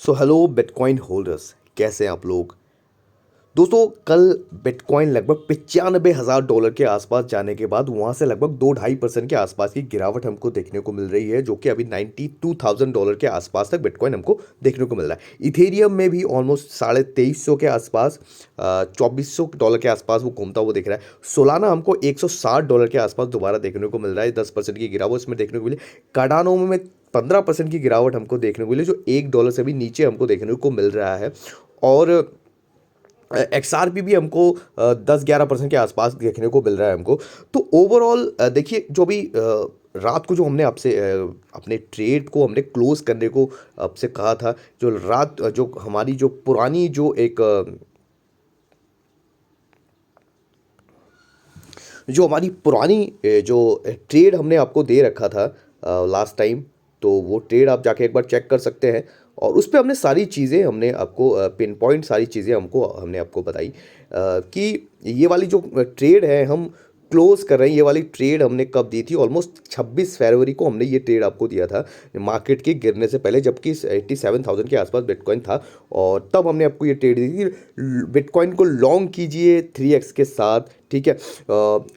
So hello bitcoin holders, कैसे हैं आप लोग। दोस्तों, कल बिटकॉइन लगभग $95,000 के आसपास जाने के बाद वहां से लगभग 2-2.5% के आसपास की गिरावट हमको देखने को मिल रही है, जो कि अभी $92,000 के आसपास तक बिटकॉइन हमको देखने को मिल रहा है। इथेरियम में भी ऑलमोस्ट 2350 के आसपास, $2400 के आसपास वो घूमता हुआ दिख रहा है। सोलाना हमको $160 के आसपास दोबारा देखने को मिल रहा है। 10% की गिरावट इसमें देखने को मिली। कार्डानो में 15% की गिरावट हमको देखने को मिली, जो $1 से भी नीचे हमको देखने को मिल रहा है। और XRP भी हमको 10-11% के आसपास देखने को मिल रहा है हमको। तो ओवरऑल देखिए, जो भी रात को जो हमने आपसे अपने ट्रेड को हमने क्लोज करने को आपसे कहा था, जो रात जो हमारी जो पुरानी जो एक जो हमारी पुरानी जो ट्रेड हमने आपको दे रखा था लास्ट टाइम, तो वो ट्रेड आप जाके एक बार चेक कर सकते हैं। और उस पे हमने सारी चीज़ें हमने आपको पिन पॉइंट सारी चीज़ें हमने आपको बताई कि ये वाली जो ट्रेड है हम क्लोज कर रहे हैं। ये वाली ट्रेड हमने कब दी थी? ऑलमोस्ट 26 फरवरी को हमने ये ट्रेड आपको दिया था, मार्केट के गिरने से पहले, जबकि 87,000 के आसपास बिटकॉइन था। और तब हमने आपको ये ट्रेड दी थी, बिटकॉइन को लॉन्ग कीजिए 3x के साथ। ठीक है,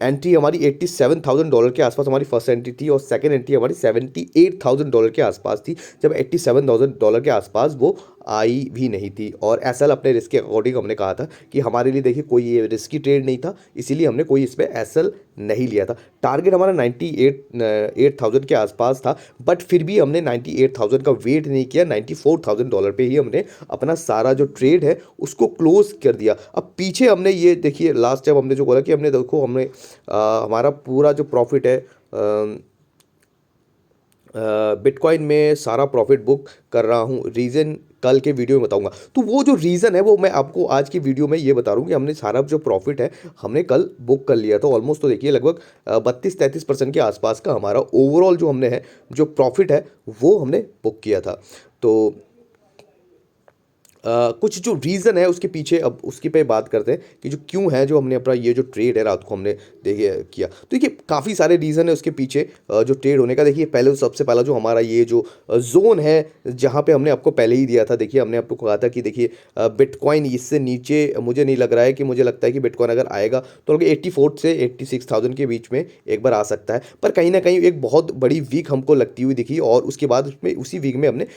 एंट्री हमारी $87,000 के आसपास हमारी फर्स्ट एंट्री थी, और सेकंड एंट्री हमारी $78,000 के आसपास थी, जब $87,000 के आसपास वो आई भी नहीं थी। और एसएल अपने रिस्क के अकॉर्डिंग हमने कहा था कि हमारे लिए देखिए कोई ये रिस्की ट्रेड नहीं था, इसीलिए हमने कोई इस पर एसएल नहीं लिया था। टारगेट हमारा 98,000 के आसपास था, बट फिर भी हमने 98,000 का वेट नहीं किया। $94,000 पे ही हमने अपना सारा जो ट्रेड है उसको क्लोज कर दिया। अब पीछे हमने ये देखिए, लास्ट जब हमने जो बोला कि हमने देखो हमने हमारा पूरा जो प्रॉफिट है बिटकॉइन में सारा प्रॉफिट बुक कर रहा हूँ। रीज़न कल के वीडियो में बताऊंगा। तो वो जो रीज़न है वो मैं आपको आज की वीडियो में ये बता रहा हूँ कि हमने सारा जो प्रॉफिट है हमने कल बुक कर लिया था। ऑलमोस्ट तो देखिए लगभग 32-33% के आसपास का हमारा ओवरऑल जो हमने है जो प्रॉफिट है वो हमने बुक किया था। तो कुछ जो रीज़न है उसके पीछे, अब उसके पे बात करते हैं कि जो क्यों है जो हमने अपना ये जो ट्रेड है रात को हमने देखिए किया। तो देखिए काफ़ी सारे रीज़न है उसके पीछे जो ट्रेड होने का। देखिए पहले सबसे पहला जो हमारा ये जो जोन है जहाँ पे हमने आपको पहले ही दिया था, देखिए हमने आपको कहा था कि देखिए बिटकॉइन इससे नीचे मुझे नहीं लग रहा है, कि मुझे लगता है कि बिटकॉइन अगर आएगा तो 84 से 86,000 के बीच में एक बार आ सकता है। पर कहीं ना कहीं एक बहुत बड़ी वीक हमको लगती हुई दिखी, और उसके बाद उसमें उसी वीक में हमने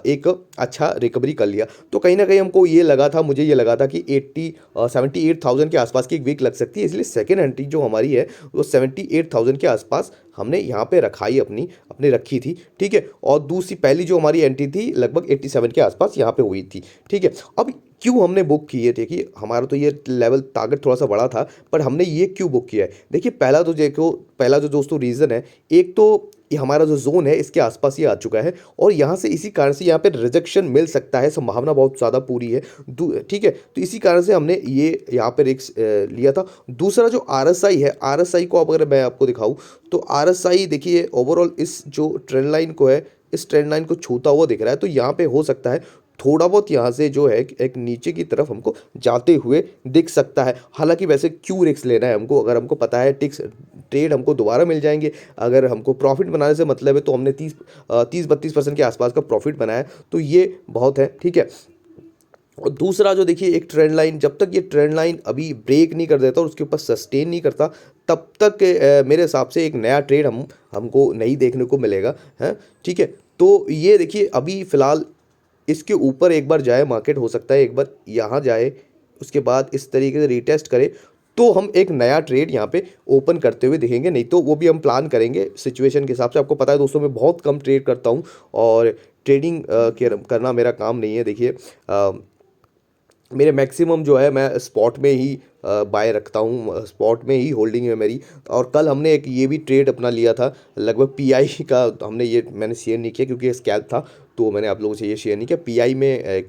एक अच्छा रिकवरी कर लिया। तो कहीं ना कहीं हमको ये लगा था, मुझे ये लगा था कि 78,000 के आसपास की एक वीक लग सकती है, इसलिए सेकेंड एंट्री जो हमारी है वो 78,000 के आसपास हमने यहाँ पे रखाई अपनी रखी थी। ठीक है, और दूसरी पहली जो हमारी एंट्री थी लगभग 87 के आसपास यहाँ पे हुई थी। ठीक है, अब क्यों हमने बुक किए थे कि हमारा तो ये लेवल टारगेट थोड़ा सा बड़ा था, पर हमने ये क्यों बुक किया है? देखिए पहला तो देखो, पहला जो दोस्तों रीज़न है, एक तो ये हमारा जो जोन है इसके आसपास ये आ चुका है, और यहाँ से इसी कारण से यहाँ पे रिजेक्शन मिल सकता है, संभावना बहुत ज़्यादा पूरी है। ठीक है, तो इसी कारण से हमने ये यहाँ पे रिस्क लिया था। दूसरा जो आरएसआई है, आरएसआई को अब अगर मैं आपको दिखाऊँ तो आरएसआई देखिए ओवरऑल इस जो ट्रेंड लाइन को है, इस ट्रेंड लाइन को छूता हुआ दिख रहा है। तो यहाँ पे हो सकता है थोड़ा बहुत यहाँ से जो है एक नीचे की तरफ हमको जाते हुए दिख सकता है। हालांकि वैसे क्यों रिस्क लेना है हमको, अगर हमको पता है टिक्स ट्रेड हमको दोबारा मिल जाएंगे। अगर हमको प्रॉफिट बनाने से मतलब है तो हमने 30-32% के आसपास का प्रॉफिट बनाया, तो ये बहुत है। ठीक है, और दूसरा जो देखिए एक ट्रेंड लाइन, जब तक ये ट्रेंड लाइन अभी ब्रेक नहीं कर देता और उसके ऊपर सस्टेन नहीं करता, तब तक मेरे हिसाब से एक नया ट्रेड हमको नहीं देखने को मिलेगा है। ठीक है, तो ये देखिए अभी फ़िलहाल इसके ऊपर एक बार जाए मार्केट, हो सकता है एक बार यहाँ जाए, उसके बाद इस तरीके से रीटेस्ट करे, तो हम एक नया ट्रेड यहाँ पे ओपन करते हुए दिखेंगे। नहीं तो वो भी हम प्लान करेंगे सिचुएशन के हिसाब से। आपको पता है दोस्तों मैं बहुत कम ट्रेड करता हूँ, और ट्रेडिंग करना मेरा काम नहीं है। देखिए मेरे मैक्सिमम जो है मैं स्पॉट में ही बाय रखता हूँ, स्पॉट में ही होल्डिंग है मेरी। और कल हमने एक ये भी ट्रेड अपना लिया था लगभग पीआई का, हमने ये मैंने शेयर नहीं किया क्योंकि ये स्कैल्प था, तो मैंने आप लोगों से ये शेयर नहीं किया। पीआई में एक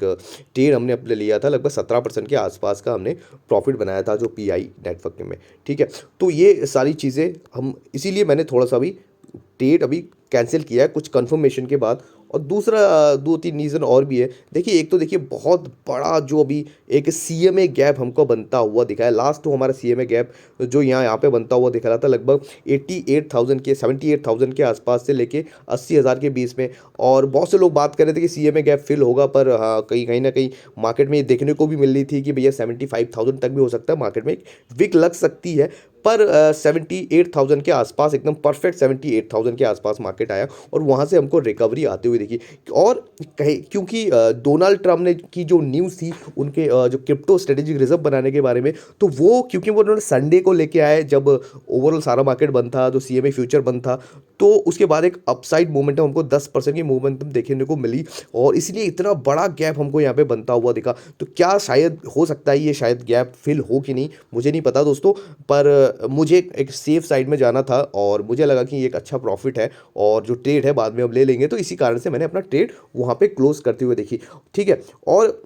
ट्रेड हमने अपने लिया था, लगभग 17% के आसपास का हमने प्रॉफिट बनाया था जो पीआई नेटवर्क में। ठीक है, तो ये सारी चीज़ें हम, इसीलिए मैंने थोड़ा सा भी ट्रेड अभी कैंसिल किया है कुछ कंफर्मेशन के बाद। और दूसरा 2-3 रीज़न और भी है। देखिए एक तो देखिए बहुत बड़ा जो अभी एक सीएमए गैप हमको बनता हुआ दिखा है। लास्ट तो हमारा सीएमए गैप जो यहाँ पे बनता हुआ दिख रहा था लगभग 88,000 के 78,000 के आसपास से लेके 80,000 के बीच में। और बहुत से लोग बात कर रहे थे कि सीएमए गैप फिल होगा, पर हाँ कहीं कहीं ना कहीं मार्केट में ये देखने को भी मिल रही थी कि भैया 75,000 तक भी हो सकता है, मार्केट में एक विक लग सकती है। पर 78,000 के आसपास एकदम परफेक्ट 78,000 के आसपास मार्केट आया और वहाँ से हमको रिकवरी आते हुए देखी। और कहे क्योंकि डोनाल्ड ट्रम्प ने की जो न्यूज़ थी उनके जो क्रिप्टो स्ट्रेटेजिक रिजर्व बनाने के बारे में, तो वो क्योंकि वो उन्होंने संडे को लेके आए जब ओवरऑल सारा मार्केट बंद था, जो सीएमए फ्यूचर बंद था, तो उसके बाद एक अपसाइड मोमेंटम हमको 10% की मोमेंटम देखने को मिली और इसलिए इतना बड़ा गैप हमको यहाँ पे बनता हुआ दिखा। तो क्या शायद हो सकता है ये शायद गैप फिल हो कि नहीं, मुझे नहीं पता दोस्तों, पर मुझे एक सेफ साइड में जाना था और मुझे लगा कि ये एक अच्छा प्रॉफिट है और जो ट्रेड है बाद में हम ले लेंगे, तो इसी कारण से मैंने अपना ट्रेड वहाँ पे क्लोज करते हुए देखी। ठीक है, और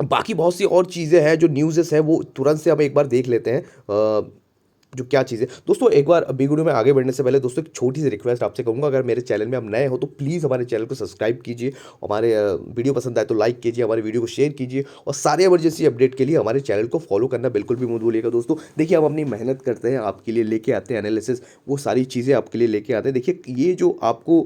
बाकी बहुत सी और चीज़ें हैं जो न्यूज़ेस हैं वो तुरंत से हम एक बार देख लेते हैं। जो क्या चीज़ें दोस्तों, एक बार अभी वीडियो में आगे बढ़ने से पहले दोस्तों एक छोटी सी रिक्वेस्ट आपसे करूंगा, अगर मेरे चैनल में आप नए हो तो प्लीज़ हमारे चैनल को सब्सक्राइब कीजिए, हमारे वीडियो पसंद आए तो लाइक कीजिए, हमारे वीडियो को शेयर कीजिए और सारे इमरजेंसी अपडेट के लिए हमारे चैनल को फॉलो करना बिल्कुल भी मत भूलिएगा दोस्तों। देखिए हम अपनी मेहनत करते हैं, आपके लिए लेके आते हैं एनालिसिस, वो सारी चीज़ें आपके लिए लेके आते हैं। देखिए ये जो आपको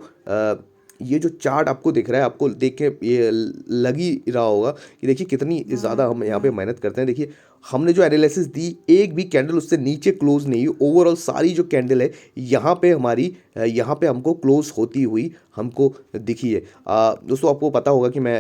ये जो चार्ट आपको दिख रहा है, आपको देख के ये लग ही रहा होगा कि देखिए कितनी ज़्यादा हम यहाँ पे मेहनत करते हैं। देखिए हमने जो एनालिसिस दी, एक भी कैंडल उससे नीचे क्लोज नहीं हुई। ओवरऑल सारी जो कैंडल है यहाँ पे हमारी यहाँ पे हमको क्लोज होती हुई हमको दिखी है। दोस्तों आपको पता होगा कि मैं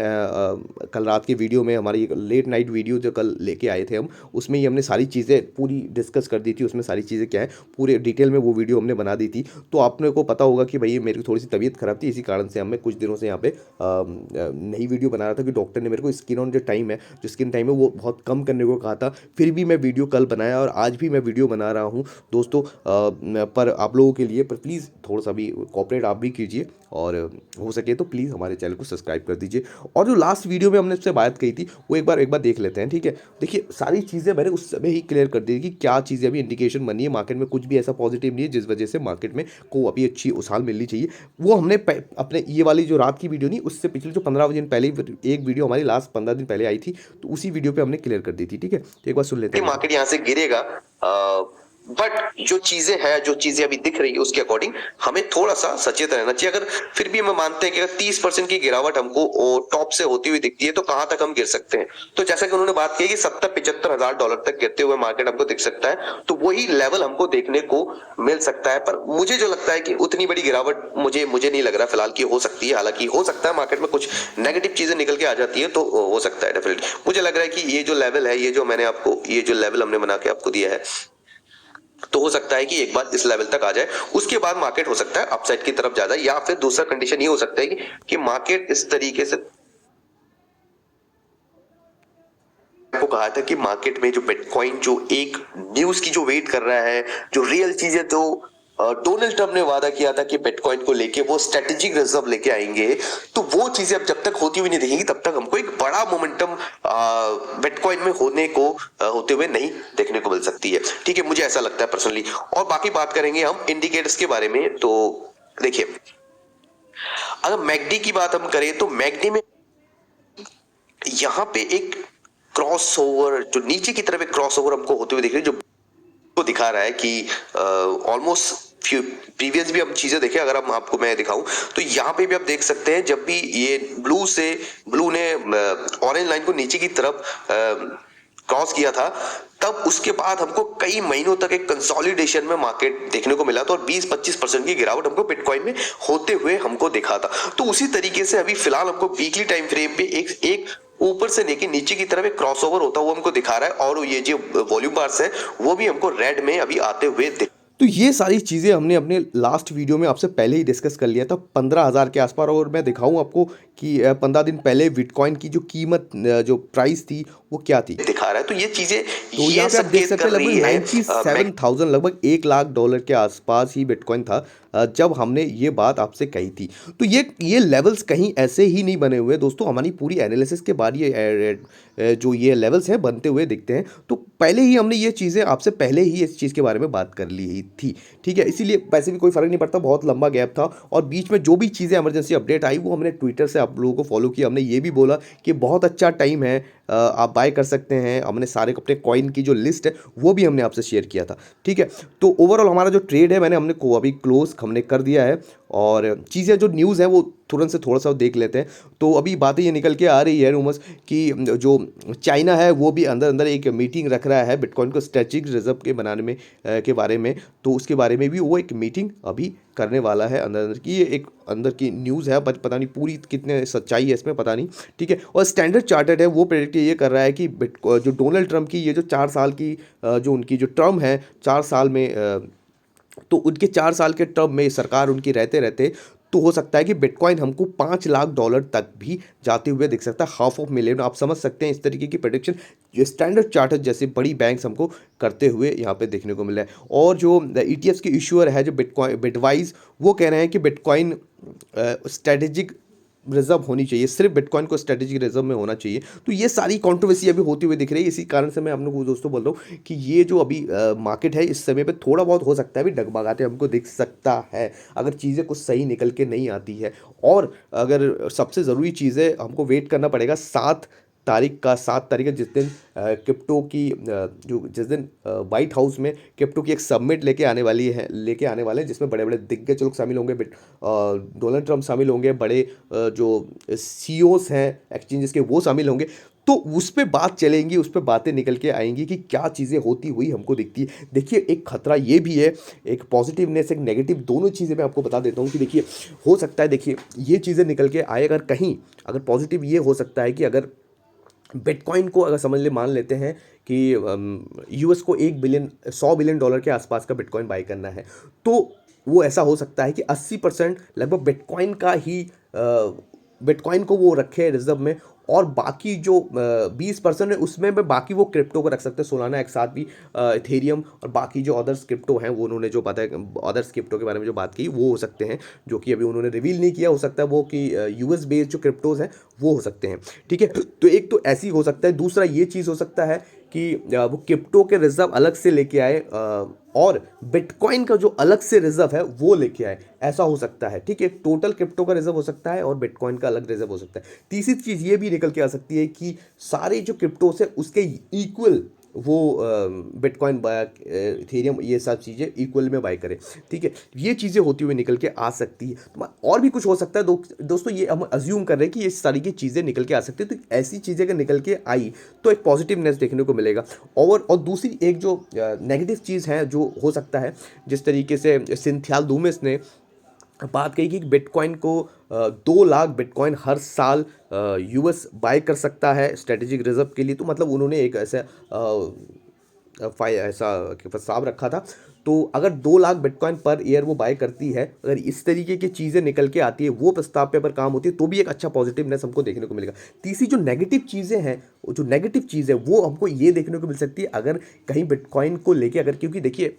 कल रात के वीडियो में, हमारी एक लेट नाइट वीडियो जो कल लेके आए थे हम, उसमें ही हमने सारी चीज़ें पूरी डिस्कस कर दी थी। उसमें सारी चीज़ें क्या है पूरे डिटेल में वो वीडियो हमने बना दी थी। तो आपने को पता होगा कि भाई मेरी थोड़ी सी तबीयत खराब थी, इसी कारण से हमें कुछ दिनों से यहाँ पे नई वीडियो बना रहा था कि डॉक्टर ने मेरे को स्किन ऑन जो टाइम है, जो स्किन टाइम है वो बहुत कम करने को कहा था। फिर भी मैं वीडियो कल बनाया और आज भी मैं वीडियो बना रहा हूँ दोस्तों, पर आप लोगों के लिए। पर प्लीज़ थोड़ा सा भी कोऑपरेट आप भी कीजिए और हो सके तो प्लीज़ हमारे चैनल को सब्सक्राइब कर दीजिए। और जो लास्ट वीडियो में हमने उससे बात कही थी वो एक बार देख लेते हैं। ठीक है, देखिए सारी चीज़ें मैंने उस समय ही क्लियर कर दी थी कि क्या चीज़ें अभी इंडिकेशन बनी है मार्केट में, कुछ भी ऐसा पॉजिटिव नहीं है जिस वजह से मार्केट में को अभी अच्छी उछाल मिलनी चाहिए। वो हमने अपने ये वाली जो रात की वीडियो नहीं, उससे पिछले जो 15 दिन पहले एक वीडियो हमारी लास्ट 15 दिन पहले आई थी, तो उसी वीडियो पे हमने क्लियर कर दी थी। ठीक है, तो एक बार सुन लेते हैं। मार्केट यहाँ से गिरेगा, बट जो चीजें हैं, जो चीजें अभी दिख रही है उसके अकॉर्डिंग हमें थोड़ा सा सचेत रहना चाहिए। अगर फिर भी हम मानते हैं कि अगर 30% की गिरावट हमको टॉप से होती हुई दिखती है तो कहां तक हम गिर सकते हैं। तो जैसा कि उन्होंने बात की कि 70-75 हजार डॉलर तक गिरते हुए मार्केट हमको दिख सकता है, तो वही लेवल हमको देखने को मिल सकता है। पर मुझे जो लगता है कि उतनी बड़ी गिरावट मुझे नहीं लग रहा फिलहाल की हो सकती है। हालांकि हो सकता है मार्केट में कुछ नेगेटिव चीजें निकल के आ जाती है, तो हो सकता है डेफिनेटली। मुझे लग रहा है कि ये जो लेवल है, ये जो मैंने आपको, ये जो लेवल हमने बना के आपको दिया है, तो हो सकता है कि एक बार इस लेवल तक आ जाए, उसके बाद मार्केट हो सकता है अपसाइड की तरफ जा जाए। या फिर दूसरा कंडीशन ये हो सकता है कि मार्केट इस तरीके से, आपको कहा था कि मार्केट में जो बिटकॉइन जो एक न्यूज की जो वेट कर रहा है, जो रियल चीजें, जो डोनाल्ड ट्रम्प ने वादा किया था कि बिटकॉइन को लेके वो स्ट्रेटेजिक रिजर्व लेके आएंगे, तो वो चीजें अब जब तक होती हुई नहीं दिखेंगी तब तक हमको एक बड़ा मोमेंटम बिटकॉइन में होते हुए नहीं देखने को मिल सकती है। ठीक है, मुझे ऐसा लगता है पर्सनली। और बाकी बात करेंगे हम इंडिकेटर्स के बारे में। तो देखिए अगर मैकडी की बात हम करें तो मैकडी में यहाँ पे एक क्रॉस ओवर, जो नीचे की तरफ एक क्रॉस ओवर हमको होते हुए दिख रही है, जो को दिखा रहा है कि ऑलमोस्ट प्रीवियस भी हम चीजें देखें, अगर हम आपको मैं दिखाऊं तो यहाँ पे भी आप देख सकते हैं, जब भी ये ब्लू ने ऑरेंज लाइन को नीचे की तरफ क्रॉस किया था, तब उसके बाद हमको कई महीनों तक एक कंसोलिडेशन में मार्केट देखने को मिला था और 20-25% की गिरावट हमको बिटकॉइन में होते हुए हमको दिखा था। तो उसी तरीके से अभी फिलहाल हमको वीकली टाइम फ्रेम पे एक ऊपर से लेके नीचे की तरफ एक क्रॉसओवर होता हुआ हमको दिखा रहा है, और ये जो वॉल्यूम बार्स है वो भी हमको रेड में अभी आते हुए तो ये सारी चीज़ें हमने अपने लास्ट वीडियो में आपसे पहले ही डिस्कस कर लिया था 15,000 के आसपास। और मैं दिखाऊं आपको कि 15 दिन पहले बिटकॉइन की जो कीमत, जो प्राइस थी वो क्या थी, दिखा रहा है। तो ये चीज़ें, तो यहाँ पे आप देख सकते हैं लगभग 97,000, लगभग $1,00,000 के आसपास ही बिटकॉइन था जब हमने ये बात आपसे कही थी। तो ये लेवल्स कहीं ऐसे ही नहीं बने हुए दोस्तों, हमारी पूरी एनालिसिस के बाद ये जो ये लेवल्स हैं बनते हुए दिखते हैं। तो पहले ही हमने ये चीज़ें आपसे पहले ही इस चीज़ के बारे में बात कर ली थी, ठीक है? इसीलिए वैसे भी कोई फ़र्क नहीं पड़ता, बहुत लंबा गैप था और बीच में जो भी चीज़ें इमरजेंसी अपडेट आई वो हमने ट्विटर से आप लोगों को फॉलो किया। हमने ये भी बोला कि बहुत अच्छा टाइम है, आप बाय कर सकते हैं। हमने सारे अपने कॉइन की जो लिस्ट है वो भी हमने आपसे शेयर किया था, ठीक है? तो ओवरऑल हमारा जो ट्रेड है हमने को अभी क्लोज़ हमने कर दिया है और चीज़ें जो न्यूज़ है वो तुरंत से थोड़ा-सा देख लेते हैं। तो अभी बातें ये निकल के आ रही है रूमर्स कि जो चाइना है वो भी अंदर-अंदर एक मीटिंग रख रहा है बिटकॉइन को स्ट्रेटेजिक रिज़र्व के बनाने में के बारे में। तो उसके बारे में भी वो एक मीटिंग अभी करने वाला है अंदर-अंदर की। ये एक अंदर की न्यूज़ है, बट पता नहीं पूरी कितने सच्चाई है इसमें, पता नहीं, ठीक है? और स्टैंडर्ड चार्टर्ड है वो प्रेडिक्ट ये कर रहा है कि जो डोनाल्ड ट्रंप की ये जो 4 साल की जो उनकी जो टर्म है 4 साल में, तो उनके 4 साल के टर्म में सरकार उनकी रहते-रहते तो हो सकता है कि बिटकॉइन हमको $5 लाख तक भी जाते हुए दिख सकता है, हाफ ऑफ मिलियन। आप समझ सकते हैं इस तरीके की प्रेडिक्शन जो स्टैंडर्ड चार्टर्ड जैसे बड़ी बैंक्स हमको करते हुए यहाँ पे देखने को मिला है। और जो ईटीएफ्स के इशूअर है जो बिटकॉइन बिटवाइज, वो कह रहे हैं कि बिटकॉइन स्ट्रेटेजिक रिजर्व होनी चाहिए, सिर्फ बिटकॉइन को स्ट्रेटेजिक रिजर्व में होना चाहिए। तो ये सारी कंट्रोवर्सी अभी होती हुई दिख रही है। इसी कारण से मैं आप लोगों को दोस्तों बोल रहा हूँ कि ये जो अभी मार्केट है इस समय पे थोड़ा बहुत हो सकता है अभी डगमगाते हमको दिख सकता है, अगर चीज़ें कुछ सही निकल के नहीं आती है। और अगर सबसे ज़रूरी चीज़ है, हमको वेट करना पड़ेगा 7 तारीख का जिस दिन क्रिप्टो की जो जिस दिन व्हाइट हाउस में क्रिप्टो की एक सबमिट लेके आने वाले हैं, जिसमें बड़े बड़े दिग्गज लोग शामिल होंगे। डोनाल्ड ट्रंप शामिल होंगे, बड़े जो सीईओस हैं एक्सचेंजेस के वो शामिल होंगे। तो उस पे बात चलेंगी, उस पे बातें निकल के आएंगी कि क्या चीज़ें होती हुई हमको दिखती है। देखिए एक खतरा ये भी है, एक पॉजिटिवनेस एक नेगेटिव दोनों चीज़ें मैं आपको बता देता हूँ कि देखिए हो सकता है, देखिए ये चीज़ें निकल के आए अगर कहीं, अगर पॉजिटिव ये हो सकता है कि अगर बिटकॉइन को अगर समझ ले मान लेते हैं कि यूएस को 100 बिलियन डॉलर के आसपास का बिटकॉइन बाई करना है, तो वो ऐसा हो सकता है कि 80% लगभग बिटकॉइन का ही बिटकॉइन को वो रखे रिजर्व में, और बाकी जो 20% है उसमें में बाकी वो क्रिप्टो को रख सकते हैं। सोलाना एक साथ भी इथेरियम और बाकी जो अदर्स क्रिप्टो हैं वो उन्होंने जो पता है अदर्स क्रिप्टो के बारे में जो बात की वो हो सकते हैं, जो कि अभी उन्होंने रिवील नहीं किया। हो सकता है वो कि यूएस बेस्ड जो क्रिप्टोज हैं वो हो सकते हैं, ठीक है? तो एक तो ऐसी हो सकता है, दूसरा ये चीज़ हो सकता है कि वो क्रिप्टो के रिजर्व अलग से लेके आए और बिटकॉइन का जो अलग से रिजर्व है वो लेके आए, ऐसा हो सकता है, ठीक है? टोटल क्रिप्टो का रिजर्व हो सकता है और बिटकॉइन का अलग रिजर्व हो सकता है। तीसरी चीज़ ये भी निकल के आ सकती है कि सारे जो क्रिप्टोस है उसके इक्वल वो बिटकॉइन इथेरियम ये सब चीज़ें इक्वल में बाय करें, ठीक है? ये चीज़ें होती हुई निकल के आ सकती है। तो और भी कुछ हो सकता है दोस्तों, ये हम अज्यूम कर रहे हैं कि ये सारी की चीज़ें निकल के आ सकती है। तो ऐसी चीज़ें अगर निकल के आई तो एक पॉजिटिवनेस देखने को मिलेगा। और दूसरी एक जो नेगेटिव चीज़ है जो हो सकता है, जिस तरीके से सिंथियाल दूमेस ने बात कही कि बिटकॉइन को 2 लाख बिटकॉइन हर साल यूएस बाय कर सकता है स्ट्रेटेजिक रिजर्व के लिए। तो मतलब उन्होंने एक ऐसा ऐसा प्रस्ताव रखा था। तो अगर 2 लाख बिटकॉइन पर ईयर वो बाय करती है, अगर इस तरीके की चीज़ें निकल के आती है, वो प्रस्ताव पे अगर काम होती है, तो भी एक अच्छा पॉजिटिवनेस हमको देखने को मिलेगा। तीसरी जो नेगेटिव चीज़ें हैं, जो नेगेटिव चीज़ है वो हमको ये देखने को मिल सकती है अगर कहीं बिटकॉइन को लेके अगर, क्योंकि देखिए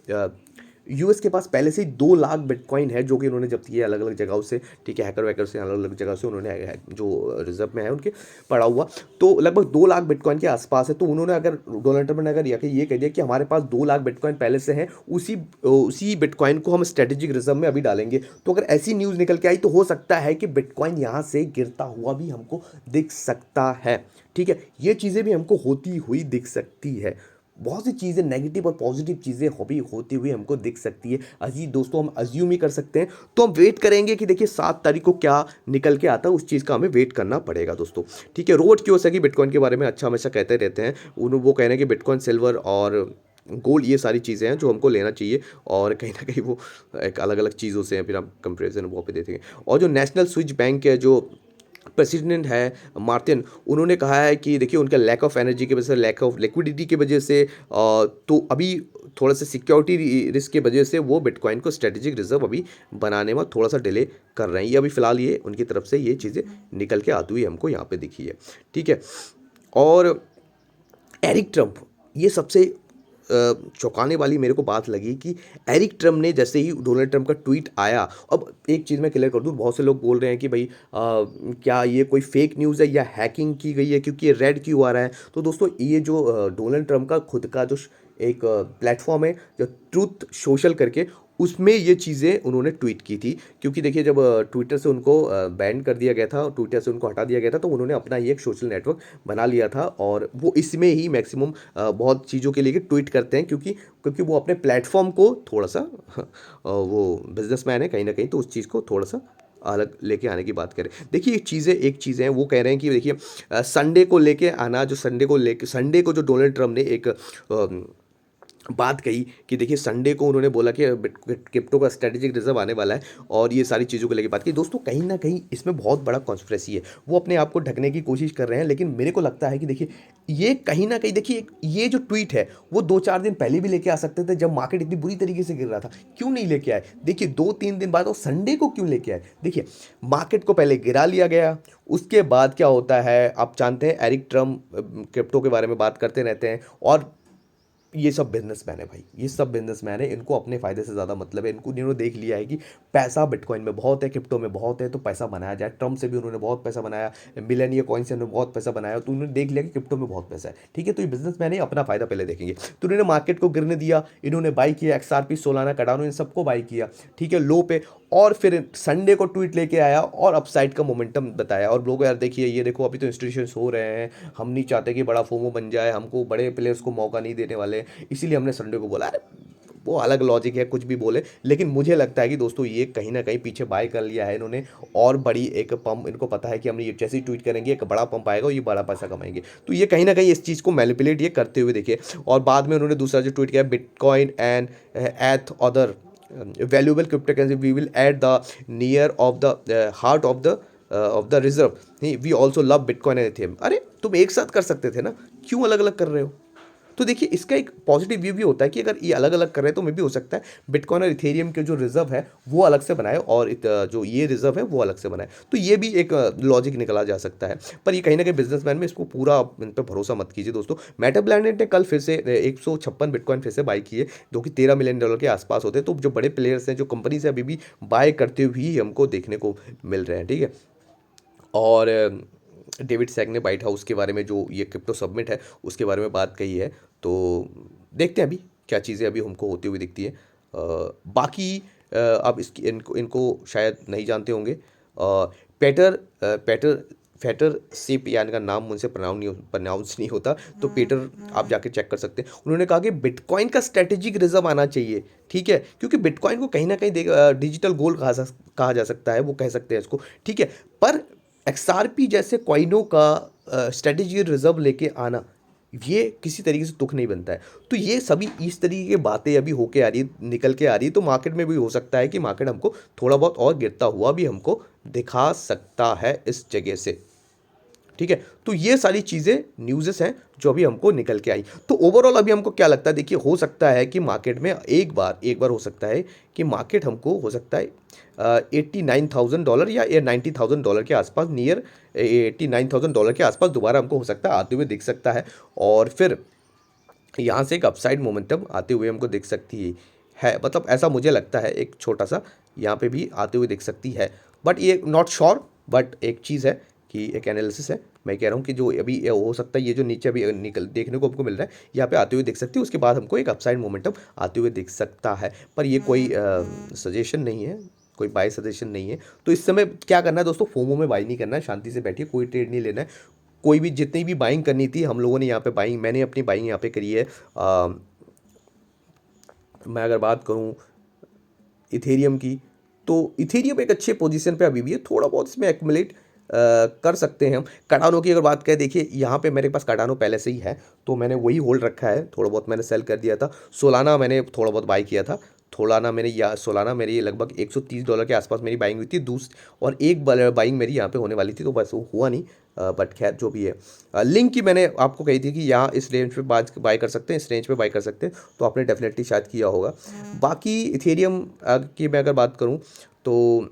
यूएस के पास पहले से ही 2 लाख बिटकॉइन है जो कि उन्होंने जब्त किए अलग अलग जगहों से, ठीक है? हैकर वैकर से अलग अलग जगह से उन्होंने जो रिजर्व में है उनके पड़ा हुआ, तो लगभग 2 लाख बिटकॉइन के आसपास है। तो उन्होंने अगर डोनाल्ड ट्रंप ने अगर ये कह दिया कि हमारे पास 2 लाख बिटकॉइन पहले से हैं, उसी बिटकॉइन को हम स्ट्रेटेजिक रिजर्व में अभी डालेंगे, तो अगर ऐसी न्यूज़ निकल के आई तो हो सकता है कि बिटकॉइन यहाँ से गिरता हुआ भी हमको दिख सकता है, ठीक है? ये चीज़ें भी हमको होती हुई दिख सकती है। बहुत सी चीज़ें नेगेटिव और पॉजिटिव चीज़ें होती हुई हमको दिख सकती है। अजीज दोस्तों, हम अज्यूम ही कर सकते हैं। तो हम वेट करेंगे कि देखिए 7 तारीख को क्या निकल के आता है, उस चीज़ का हमें वेट करना पड़ेगा दोस्तों, ठीक है? रॉबर्ट कियोसाकी बिटकॉइन के बारे में अच्छा हमेशा कहते रहते हैं। वो कह रहे हैं कि बिटकॉइन, सिल्वर और गोल्ड ये सारी चीज़ें हैं जो हमको लेना चाहिए, और कहीं ना कहीं वो एक अलग अलग चीज़ों से हैं, फिर हम कंपेरिजन वो पे देखेंगे। और जो नेशनल स्विच बैंक है, जो प्रेसिडेंट है मार्टिन, उन्होंने कहा है कि देखिए उनका लैक ऑफ एनर्जी की वजह से, लैक ऑफ लिक्विडिटी की वजह से, तो अभी थोड़ा सा सिक्योरिटी रिस्क की वजह से वो बिटकॉइन को स्ट्रेटेजिक रिजर्व अभी बनाने में थोड़ा सा डिले कर रहे हैं। ये अभी फ़िलहाल ये उनकी तरफ से ये चीज़ें निकल के आती हुई हमको यहाँ पे दिखी है, ठीक है? और एरिक ट्रंप, ये सबसे चौंकाने वाली मेरे को बात लगी कि एरिक ट्रम्प ने जैसे ही डोनाल्ड ट्रम्प का ट्वीट आया, अब एक चीज़ मैं क्लियर कर दूँ, बहुत से लोग बोल रहे हैं कि भाई क्या ये कोई फेक न्यूज़ है या हैकिंग की गई है क्योंकि ये रेड क्यों आ रहा है। तो दोस्तों ये जो डोनाल्ड ट्रम्प का खुद का जो एक प्लेटफॉर्म है जो ट्रूथ सोशल करके, उसमें ये चीज़ें उन्होंने ट्वीट की थी। क्योंकि देखिए जब ट्विटर से उनको बैन कर दिया गया था, ट्विटर से उनको हटा दिया गया था, तो उन्होंने अपना ही एक सोशल नेटवर्क बना लिया था और वो इसमें ही मैक्सिमम बहुत चीज़ों के लिए ट्वीट करते हैं, क्योंकि क्योंकि वो अपने प्लेटफॉर्म को थोड़ा सा वो बिजनेसमैन है कहीं ना कहीं, तो उस चीज़ को थोड़ा सा अलग लेके आने की बात करें। देखिए एक चीज़ है, वो कह रहे हैं कि देखिए संडे को लेके आना, जो संडे को जो डोनाल्ड ट्रम्प ने एक बात कही कि देखिए संडे को उन्होंने बोला कि क्रिप्टो का स्ट्रेटेजिक रिजर्व आने वाला है और ये सारी चीज़ों को लेकर बात की। दोस्तों कहीं ना कहीं इसमें बहुत बड़ा कॉन्स्पिरेसी है, वो अपने आप को ढकने की कोशिश कर रहे हैं, लेकिन मेरे को लगता है कि देखिए ये कहीं ना कहीं, देखिए ये जो ट्वीट है वो 2-4 दिन पहले भी लेके आ सकते थे जब मार्केट इतनी बुरी तरीके से गिर रहा था। क्यों नहीं लेके आए? देखिए 2-3 दिन बाद, और संडे को क्यों लेके आए? देखिए मार्केट को पहले गिरा लिया गया, उसके बाद क्या होता है आप जानते हैं, एरिक ट्रम्प क्रिप्टो के बारे में बात करते रहते हैं, और ये सब बिजनेसमैन है भाई, ये सब बिजनेसमैन है, इनको अपने फ़ायदे से ज़्यादा मतलब है। इन्होंने देख लिया है कि पैसा बिटकॉइन में बहुत है, क्रिप्टो में बहुत है, तो पैसा बनाया जाए। ट्रम्प से भी उन्होंने बहुत पैसा बनाया, मिलेनियर कॉइन से उन्होंने बहुत पैसा बनाया, तो उन्होंने देख लिया कि क्रिप्टो में बहुत पैसा है। ठीक है, तो ये बिजनेसमैन है, अपना फ़ायदा पहले देखेंगे। तो उन्होंने मार्केट को गिरने दिया, इन्होंने बाई किया, एक्सआरपी, सोलाना, कार्डानो, इन सबको बाई किया, ठीक है, लो पे। और फिर संडे को ट्वीट लेके आया और अपसाइड का मोमेंटम बताया, और लोग यार देखिए ये देखो अभी तो इंस्टीट्यूशंस हो रहे हैं, हम नहीं चाहते कि बड़ा फोमो बन जाए, हमको बड़े प्लेयर्स को मौका नहीं देने वाले, इसीलिए हमने संडे को बोला। अरे वो अलग लॉजिक है, कुछ भी बोले, लेकिन मुझे लगता है कि दोस्तों ये कहीं ना कहीं पीछे बाय कर लिया है इन्होंने, और बड़ी एक पंप, इनको पता है कि हमने ये जैसे ही ट्वीट करेंगे एक बड़ा पंप आएगा और ये बड़ा पैसा कमाएंगे, तो ये कहीं ना कहीं इस चीज़ को मैनिपुलेट ये करते हुए देखिए। और बाद में उन्होंने दूसरा जो ट्वीट किया, बिटकॉइन एंड एथ other valuable cryptocurrency we will add the near of the heart of the reserve, we also love bitcoin and ethereum। अरे तुम एक साथ कर सकते थे ना, क्यों अलग अलग कर रहे हो? तो देखिए इसका एक पॉजिटिव व्यू भी होता है कि अगर ये अलग अलग कर रहे हैं तो मे भी हो सकता है बिटकॉइन और इथेरियम के जो रिजर्व है वो अलग से बनाए, और जो ये रिजर्व है वो अलग से बनाए, तो ये भी एक लॉजिक निकला जा सकता है। पर ये कहीं ना कहीं बिजनेसमैन में, इसको पूरा इन पर भरोसा मत कीजिए दोस्तों। मेटा प्लैनेट ने कल फिर से 156 बिटकॉइन फिर से बाई किए, जो कि $13 मिलियन के आसपास होते हैं। तो जो बड़े प्लेयर्स हैं, जो कंपनी से अभी भी बाय करते हुए ही हमको देखने को मिल रहे हैं, ठीक है। और डेविड सैग ने वाइट हाउस के बारे में, जो ये क्रिप्टो सबमिट है उसके बारे में बात कही है, तो देखते हैं अभी क्या चीज़ें अभी हमको होती हुई दिखती है। बाकी आप इसकी इनको शायद नहीं जानते होंगे, पेटर फेटर सिप, यानी का नाम मुझसे प्रोनाउंस नहीं होता, तो पीटर आप जाके चेक कर सकते हैं। उन्होंने कहा कि बिटकॉइन का स्ट्रेटेजिक रिजर्व आना चाहिए, ठीक है, क्योंकि बिटकॉइन को कहीं ना कहीं डिजिटल गोल्ड कहा जा सकता है, वो कह सकते हैं इसको, ठीक है। पर एक्सआरपी जैसे कॉइनों का स्ट्रेटेजिक रिजर्व लेके आना, ये किसी तरीके से तुक नहीं बनता है। तो ये सभी इस तरीके की बातें अभी होके आ रही है, निकल के आ रही है, तो मार्केट में भी हो सकता है कि मार्केट हमको थोड़ा बहुत और गिरता हुआ भी हमको दिखा सकता है इस जगह से, ठीक है। तो ये सारी चीज़ें न्यूज़ेस हैं जो अभी हमको निकल के आई। तो ओवरऑल अभी हमको क्या लगता है, देखिए हो सकता है कि मार्केट में एक बार हो सकता है कि मार्केट हमको हो सकता है $89,000 या $90,000 के आसपास, नियर $89,000 के आसपास दोबारा हमको हो सकता है आते हुए दिख सकता है, और फिर यहाँ से एक अपसाइड मोमेंटम आते हुए हमको दिख सकती है। मतलब ऐसा मुझे लगता है, एक छोटा सा यहाँ पे भी आते हुए दिख सकती है, बट ये नॉट श्योर, बट एक चीज़ है कि एक एनालिसिस है, मैं कह रहा हूँ कि जो अभी ये हो सकता है, ये जो नीचे अभी निकल देखने को हमको मिल रहा है यहाँ पे आते हुए दिख सकती है, उसके बाद हमको एक अपसाइड मोमेंटम आते हुए दिख सकता है। पर ये कोई सजेशन नहीं है, कोई बाय सजेशन नहीं है। तो इस समय क्या करना है दोस्तों, फोमो में बाई नहीं करना है, शांति से बैठिए, कोई ट्रेड नहीं लेना है। कोई भी जितनी भी बाइंग करनी थी हम लोगों ने यहाँ पे बाइंग, मैंने अपनी बाइंग यहाँ पे करी है। मैं अगर बात करूँ इथेरियम की, तो इथेरियम एक अच्छे पोजीशन पे अभी भी है, थोड़ा बहुत इसमें एक्युमुलेट कर सकते हैं हम। कार्डानो की अगर बात करें, देखिए यहाँ पे मेरे पास कार्डानो पहले से ही है, तो मैंने वही होल्ड रखा है, थोड़ा बहुत मैंने सेल कर दिया था। सोलाना मैंने थोड़ा बहुत बाई किया था, सोलाना मेरी लगभग $130 के आसपास मेरी बाइंग हुई थी, और एक बाइंग मेरी यहाँ पे होने वाली थी, तो बस वो हुआ नहीं, बट खैर जो भी है। लिंक की मैंने आपको कही थी कि यहाँ इस रेंज पे बाय कर सकते हैं, इस रेंज पे बाय कर सकते हैं, तो आपने डेफिनेटली शायद किया होगा। बाकी इथेरियम की मैं अगर बात करूँ, तो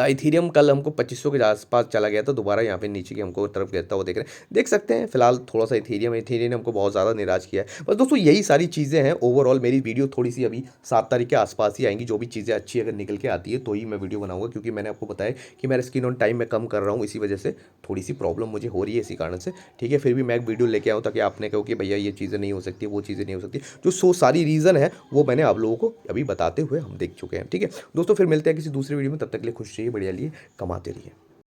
इथेरियम कल हमको 2500 के आसपास चला गया था, दोबारा यहाँ पे नीचे की हमको तरफ गिरता हुआ देख सकते हैं। फिलहाल थोड़ा सा इथेरियम ने हमको बहुत ज़्यादा निराश किया है। बस दोस्तों यही सारी चीज़ें हैं। ओवरऑल मेरी वीडियो थोड़ी सी अभी 7 तारीख के आसपास ही आएंगी। जो भी चीज़ें अच्छी अगर निकल के आती है तो ही मैं वीडियो बनाऊंगा, क्योंकि मैंने आपको बताया कि मेरा स्क्रीन ऑन टाइम मैं कम कर रहा हूँ, इसी वजह से थोड़ी सी प्रॉब्लम मुझे हो रही है इसी कारण से। ठीक है, फिर भी मैं एक वीडियो लेके आऊँ ताकि आपने कहो कि भैया ये चीज़ें नहीं हो सकती, वो चीज़ें नहीं हो सकती। जो सारी रीज़न है वो मैंने आप लोगों को अभी बताते हुए हम देख चुके हैं। ठीक है दोस्तों, फिर मिलते हैं किसी दूसरे वीडियो में। तब तक के लिए खुश रहिए, बढ़िया लिए, कमाते रहिए।